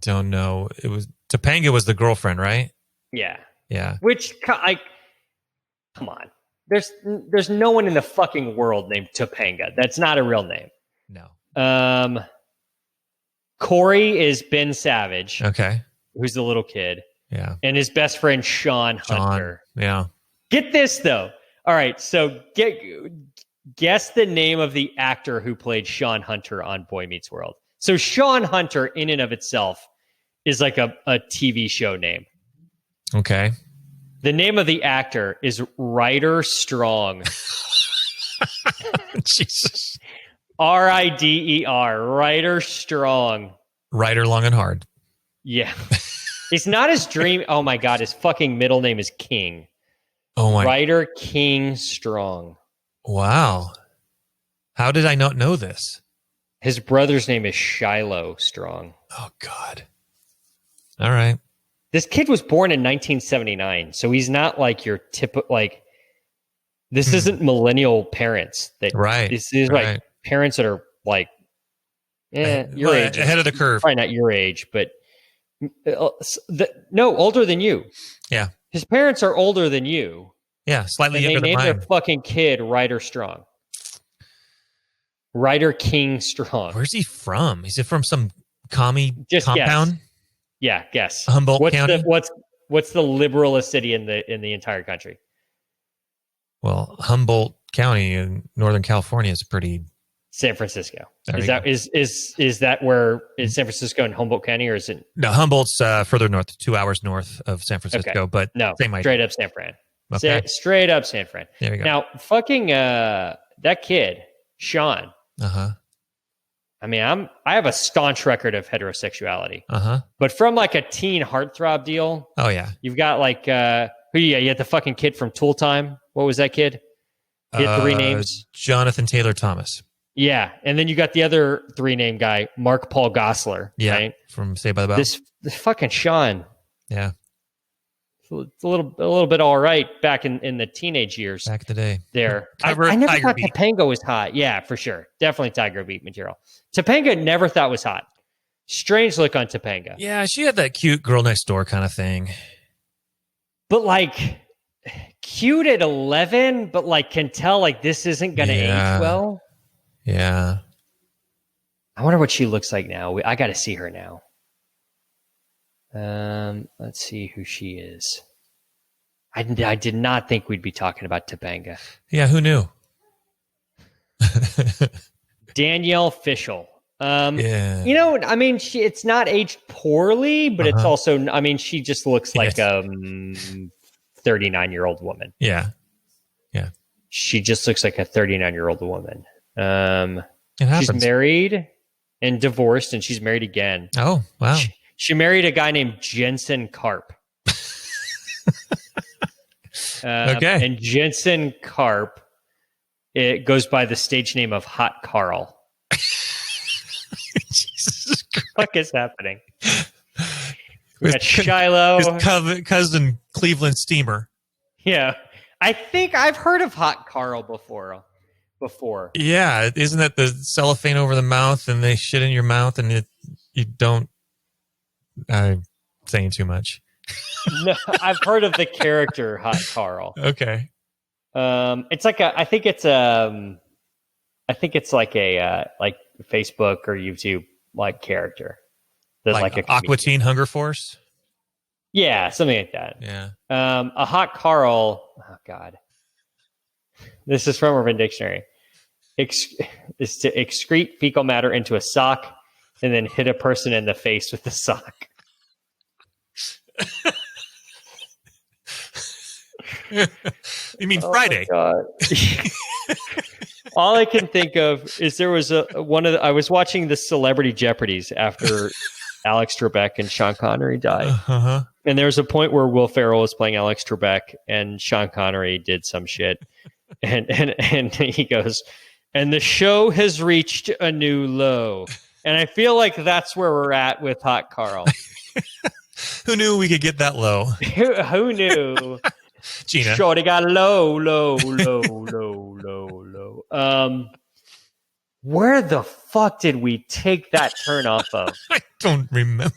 don't know. It was Topanga was the girlfriend, right? Yeah. Which come on. There's no one in the fucking world named Topanga. That's not a real name. No. Corey is Ben Savage. Okay. Who's the little kid. Yeah. And his best friend Sean Hunter. Yeah. Get this though. All right, so guess the name of the actor who played Sean Hunter on Boy Meets World. So Sean Hunter in and of itself is like a TV show name. Okay. The name of the actor is Ryder Strong. Jesus. Rider, Ryder Strong. Ryder long and hard. Yeah. It's not his dream. Oh my God, his fucking middle name is King. Oh my. Ryder King Strong. Wow. How did I not know this? His brother's name is Shiloh Strong. Oh God. All right. This kid was born in 1979, so he's not like your typical like. This isn't millennial parents. This is like parents that are like, your age, ahead of the curve. Probably not your age, but no, older than you. Yeah, his parents are older than you. Yeah, slightly younger than mine. They named their fucking kid Ryder Strong. Ryder King Strong. Where's he from? Is it from some commie compound? Guess. Yeah, guess. Humboldt County. What's the liberalist city in the entire country? Well, Humboldt County in Northern California is pretty. San Francisco. Is that where is San Francisco and Humboldt County, or is it? No, Humboldt's further north, 2 hours north of San Francisco. Okay. But no, same idea. Straight up San Fran. Okay. Straight up San Fran. There we go. Now, fucking that kid, Sean. I mean, I have a staunch record of heterosexuality. But from like a teen heartthrob deal. Oh yeah. You've got like you had the fucking kid from Tool Time. What was that kid? He had 3 names. Jonathan Taylor Thomas. Yeah, and then you got the other 3-name guy, Mark Paul Gosselaar. Yeah, right? from Saved by the Bell. This fucking Sean. Yeah, it's a little bit all right back in the teenage years. Back in the day, there. I never thought Topanga was hot. Yeah, for sure, definitely Tiger Beat material. Topanga never thought was hot. Strange look on Topanga. Yeah, she had that cute girl next door kind of thing. But like, cute at 11, but like can tell like this isn't gonna age well. Yeah. I wonder what she looks like now. I got to see her now. Let's see who she is. I did not think we'd be talking about Topanga. Yeah, who knew? Danielle Fishel. Yeah. I mean, it's not aged poorly, but it's also, I mean, she just looks like a 39-year-old woman. Yeah. Yeah. she just looks like a 39-year-old woman. It happens. She's married and divorced, and she's married again. Oh, wow. She married a guy named Jensen Karp. Okay. And Jensen Karp, it goes by the stage name of Hot Karl. Jesus Christ. What is happening? We got Shiloh. His cousin Cleveland Steamer. Yeah. I think I've heard of Hot Karl before. Yeah. Isn't that the cellophane over the mouth and they shit in your mouth and you don't... I'm saying too much. No, I've heard of the character Hot Karl. Okay. It's like I think it's like a like Facebook or YouTube like character. There's like a Aqua Teen Hunger Force. Yeah, something like that. Yeah. A Hot Karl. Oh God. This is from Urban Dictionary. Is to excrete fecal matter into a sock and then hit a person in the face with the sock. You mean Friday? Oh all I can think of is there was I was watching the Celebrity Jeopardies after Alex Trebek and Sean Connery died. Uh-huh. And there was a point where Will Ferrell was playing Alex Trebek and Sean Connery did some shit. And he goes, and the show has reached a new low. And I feel like that's where we're at with Hot Karl. Who knew we could get that low? Who knew? Gina. Shorty got low. Where the fuck did we take that turn off of? I don't remember.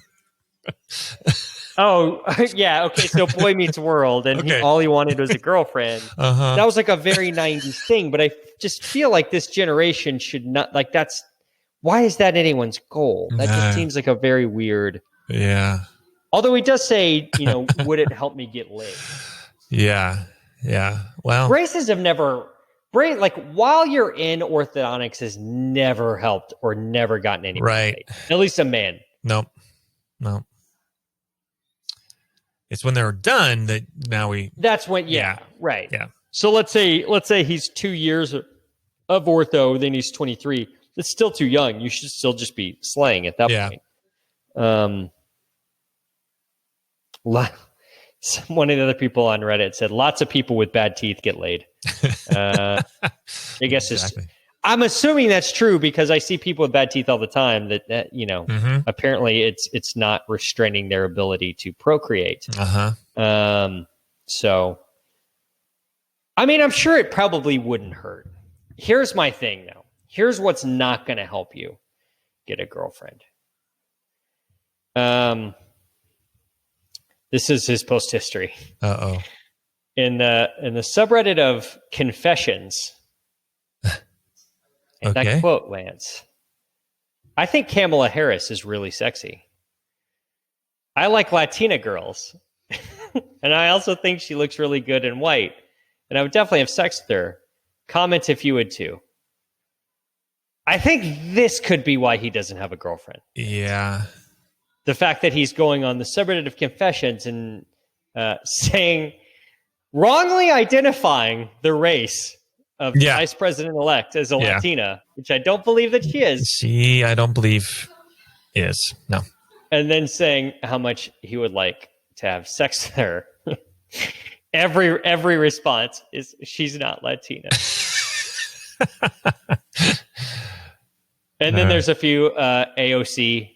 Oh, yeah. Okay. So Boy Meets World, and Okay. all he wanted was a girlfriend. Uh-huh. That was like a very 90s thing, but I just feel like this generation should not, like, that's, why is that anyone's goal? That just seems like a very weird. Yeah. Although he does say, would it help me get laid? Yeah. Yeah. Well, Braces have never, like, while you're in, orthodontics has never helped or never gotten any right. laid. At least a man. Nope. It's when they're done that now That's when, yeah. Right. Yeah. So let's say he's 2 years of ortho, then he's 23. It's still too young. You should still just be slaying at that point. One of the other people on Reddit said lots of people with bad teeth get laid. I guess exactly. I'm assuming that's true because I see people with bad teeth all the time that Mm-hmm. apparently it's not restraining their ability to procreate. Uh-huh. So, I mean, I'm sure it probably wouldn't hurt. Here's my thing, though. Here's what's not going to help you get a girlfriend. This is his post history. Uh-oh. In the subreddit of confessions. And Okay. that quote, Lance. I think Kamala Harris is really sexy. I like Latina girls. And I also think she looks really good in white. And I would definitely have sex with her. Comment if you would too. I think this could be why he doesn't have a girlfriend. Yeah. The fact that he's going on the subreddit of confessions and wrongly identifying the race of the vice president-elect as a Latina, which I don't believe that she is. I don't believe is. No. And then saying how much he would like to have sex with her. Every response is she's not Latina. And then there's a few AOC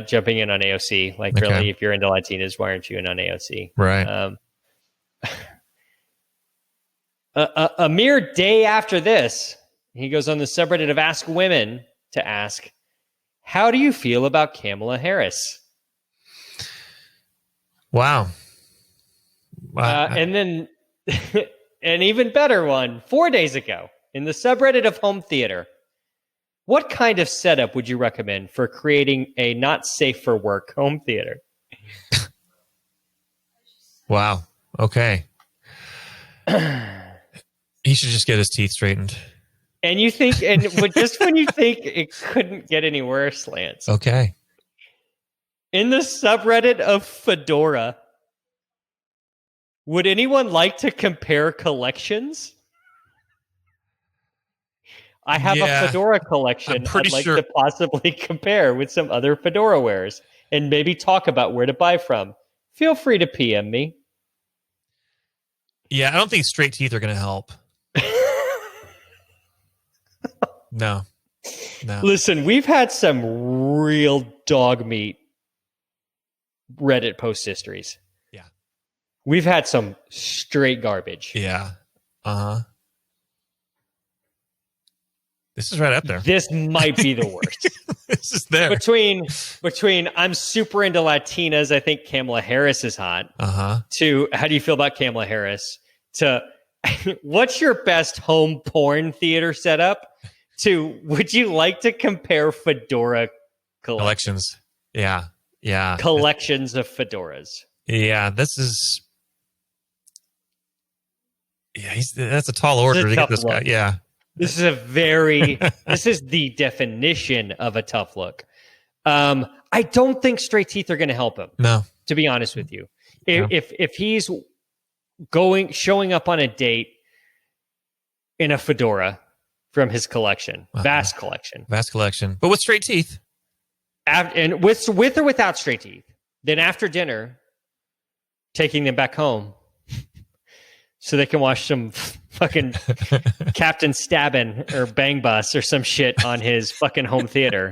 jumping in on AOC. Like, really, if you're into Latinas, why aren't you in on AOC? Right. A mere day after this, he goes on the subreddit of Ask Women to ask, how do you feel about Kamala Harris? Wow. And then an even better one, 4 days ago, in the subreddit of home theater. What kind of setup would you recommend for creating a not safe for work home theater? Wow. Okay. He should just get his teeth straightened. And you think, but just when you think it couldn't get any worse, Lance. Okay. In the subreddit of Fedora, would anyone like to compare collections? I have a fedora collection I'd like to possibly compare with some other fedora wares and maybe talk about where to buy from. Feel free to PM me. Yeah, I don't think straight teeth are going to help. No. Listen, we've had some real dog meat Reddit post histories. Yeah. We've had some straight garbage. Yeah. Uh-huh. This is right up there. This might be the worst. This is there. Between I'm super into Latinas, I think Kamala Harris is hot. Uh-huh. To how do you feel about Kamala Harris? To what's your best home porn theater setup? To would you like to compare fedora collections? Yeah. Yeah. Collections of fedoras. Yeah, this is that's a tall order to get this guy. Yeah. This is this is the definition of a tough look. I don't think straight teeth are going to help him. No. To be honest with you. No. If he's showing up on a date in a fedora from his collection, vast collection. But with straight teeth. And with or without straight teeth. Then after dinner, taking them back home so they can watch some fucking Captain Stabbin' or Bang Bus or some shit on his fucking home theater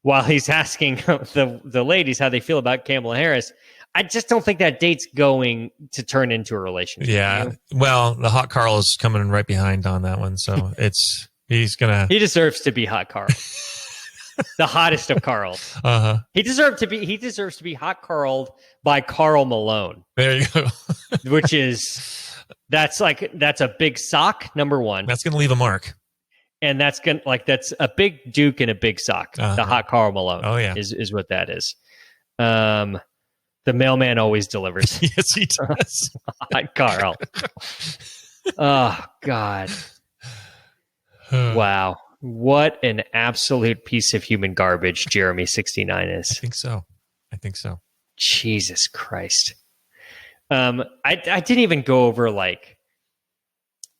while he's asking the ladies how they feel about Kamala Harris. I just don't think that date's going to turn into a relationship. Yeah. You know? Well, the hot Karl is coming right behind on that one. So he deserves to be hot Karl. The hottest of Karls. Uh-huh. He deserves to be hot Karled by Karl Malone. There you go. Which is that's a big sock, number one. That's gonna leave a mark. And that's a big Duke and a big sock. Uh-huh. The hot Karl Malone. Oh yeah. Is what that is. The mailman always delivers. Yes, he does. Hot Karl. Oh God. Wow. What an absolute piece of human garbage Jeremy 69 is. I think so. Jesus Christ. I didn't even go over like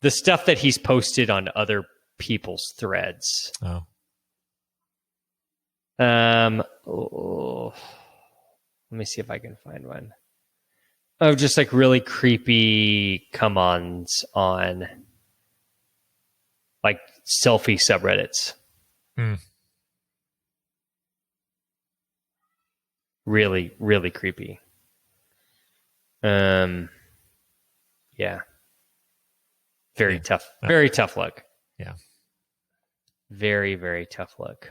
the stuff that he's posted on other people's threads. Oh. Let me see if I can find one. Oh, just like really creepy come-ons on like selfie subreddits. Really, really creepy. Yeah. Very tough. Very tough look. Yeah. Very, very tough look.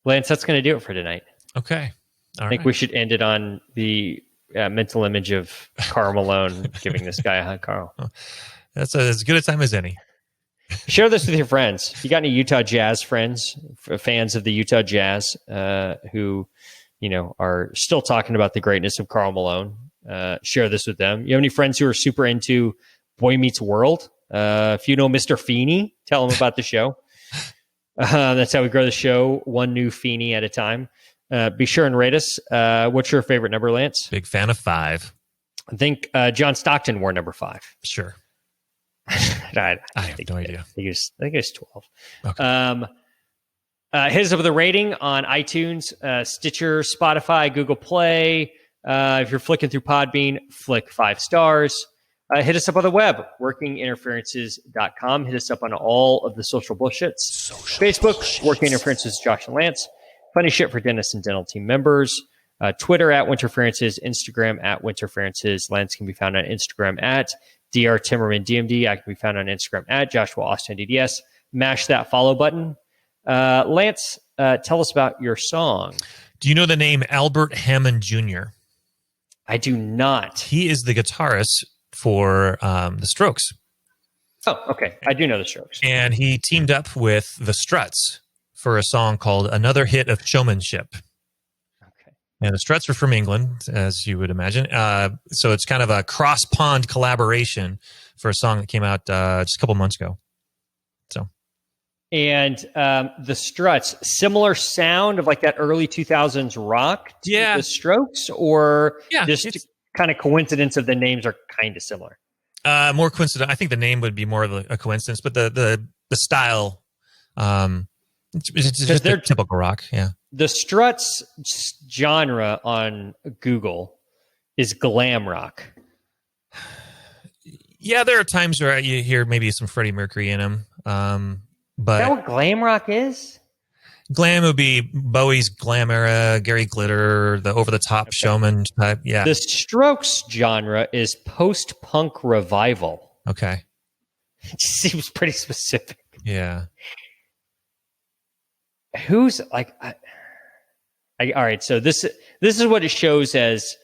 Lance, that's going to do it for tonight. Okay. I think we should end it on the mental image of Karl Malone giving this guy a hug, Karl. That's as good a time as any. Share this with your friends. You got any Utah Jazz friends, fans of the Utah Jazz, who, are still talking about the greatness of Karl Malone? Share this with them. You have any friends who are super into Boy Meets World? If you know Mr. Feeney, tell them about the show. That's how we grow the show, one new Feeney at a time. Be sure and rate us. What's your favorite number, Lance? Big fan of 5. I think John Stockton wore number 5. Sure. I have no idea. I think it was 12. Okay. Hit us up with a rating on iTunes, Stitcher, Spotify, Google Play. If you're flicking through Podbean, flick 5 stars. Hit us up on the web, workinginterferences.com. Hit us up on all of the social bullshits. Facebook, Working Interferences, Josh and Lance. Funny shit for dentists and dental team members. Twitter at Winterferences, Instagram at Winterferences. Lance can be found on Instagram at Dr. Timmerman DMD. I can be found on Instagram at Joshua Austin DDS. Mash that follow button. Lance, tell us about your song. Do you know the name Albert Hammond Jr.? I do not. He is the guitarist for the Strokes. Oh, okay. I do know the Strokes. And he teamed up with the Struts for a song called Another Hit of Showmanship. Okay. And the Struts are from England, as you would imagine. So it's kind of a cross-pond collaboration for a song that came out just a couple months ago. And the Struts, similar sound of like that early 2000s rock to the Strokes? Or just kind of coincidence of the names are kind of similar? More coincident. I think the name would be more of a coincidence, but the style, it's just they're typical rock. Yeah. The Struts genre on Google is glam rock. Yeah, there are times where you hear maybe some Freddie Mercury in them. But is that what glam rock is? Glam would be Bowie's glam era, Gary Glitter, the over-the-top showman type. Yeah. The Strokes genre is post-punk revival. Okay. It seems pretty specific. Yeah. Who's like... all right, so this is what it shows as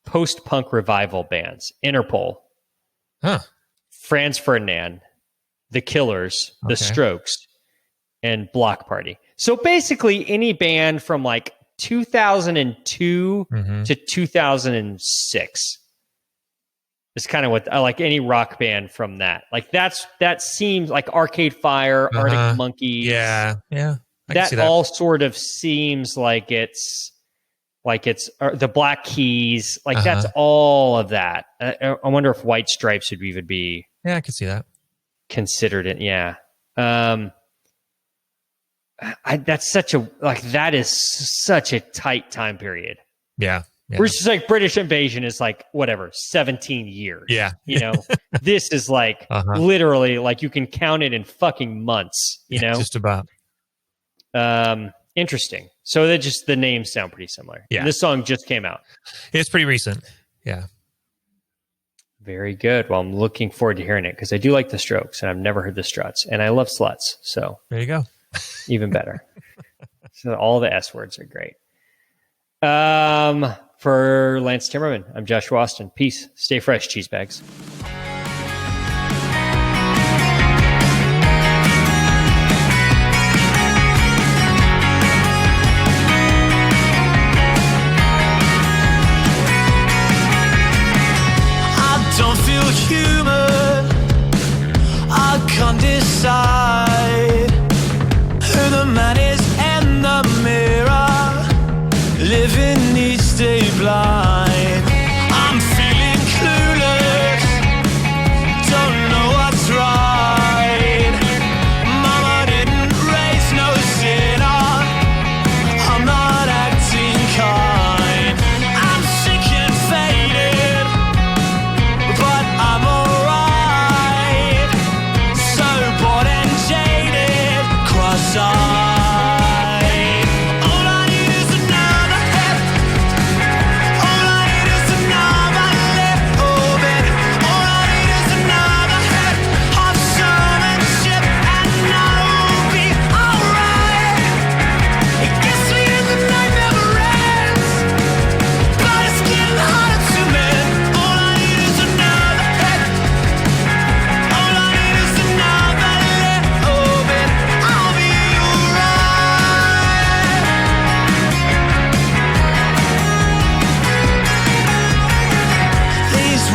post-punk revival bands. Interpol. Huh. Franz Ferdinand. The Killers. The Strokes. And Block Party. So basically any band from like 2002 to 2006 is kind of what I like. Any rock band from that. Like that seems like Arcade Fire, Arctic Monkeys. Yeah. That all sort of seems like it's the Black Keys. Like that's all of that. I wonder if White Stripes would even be. Yeah, I could see that. Considered it. Yeah. That's such a that is such a tight time period. Yeah. We're just like British invasion is like whatever 17 years. Yeah, This is like literally like you can count it in fucking months. Just about. Interesting. So the names sound pretty similar. Yeah, and this song just came out. It's pretty recent. Yeah. Very good. Well, I'm looking forward to hearing it because I do like the Strokes and I've never heard the Struts and I love sluts. So there you go. Even better. So all the S words are great. For Lance Timmerman, I'm Joshua Austin. Peace. Stay fresh, cheese bags. I don't feel human. I can't decide who the man is in the mirror. Living needs to stay blind. I'm feeling clueless. Don't know what's right. Mama didn't raise no sinner. I'm not acting kind. I'm sick and faded, but I'm alright. So bored and jaded, cross-eyed.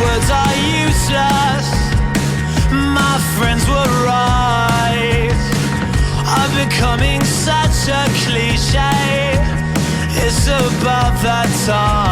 Words are useless. My friends were right. I'm becoming such a cliche. It's about that time.